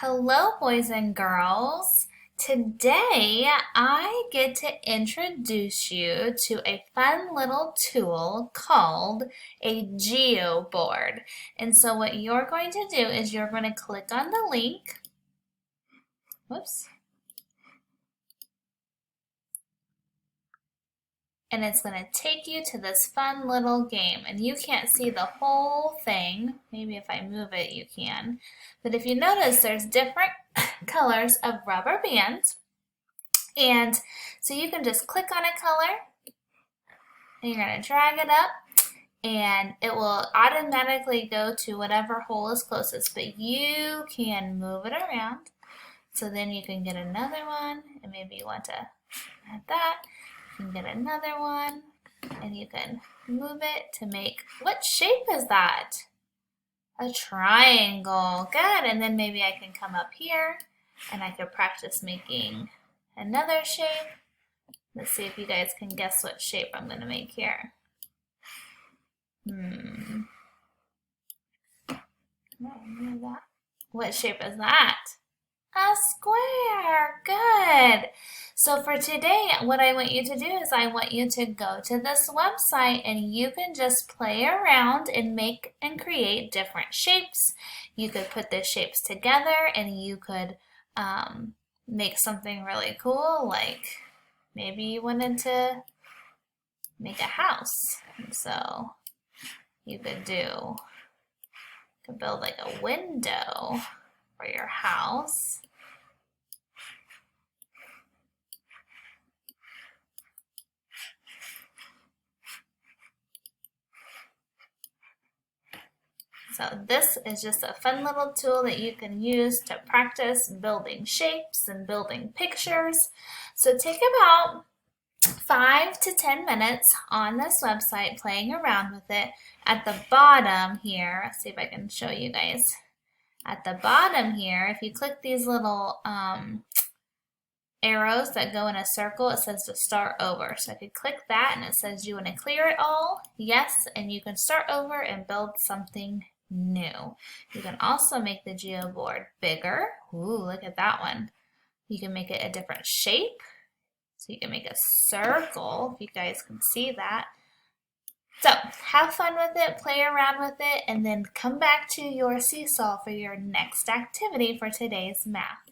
Hello, boys and girls. Today, I get to introduce you to a fun little tool called a geoboard. And so what you're going to do is you're going to click on the link. Whoops. And it's going to take you to this fun little game. And you can't see the whole thing. Maybe if I move it, you can. But if you notice, there's different colors of rubber bands. And so you can just click on a color, and you're going to drag it up, and it will automatically go to whatever hole is closest. But you can move it around. So then you can get another one, and maybe you want to add that. You can get another one, and you can move it to make, what shape is that? A triangle. Good. And then maybe I can come up here and I could practice making another shape. Let's see if you guys can guess what shape I'm going to make here. What shape is that? A square. Good. So for today, what I want you to do is I want you to go to this website and you can just play around and make and create different shapes. You could put the shapes together and you could make something really cool, like maybe you wanted to make a house. And so you could build like a window for your house. So this is just a fun little tool that you can use to practice building shapes and building pictures. So take about 5 to 10 minutes on this website playing around with it. At the bottom here, let's see if I can show you guys. At the bottom here, if you click these little arrows that go in a circle, it says to start over. So I could click that and it says you want to clear it all. Yes, and you can start over and build something new. You can also make the geoboard bigger. Ooh, look at that one. You can make it a different shape. So you can make a circle, if you guys can see that. So have fun with it, play around with it, and then come back to your seesaw for your next activity for today's math.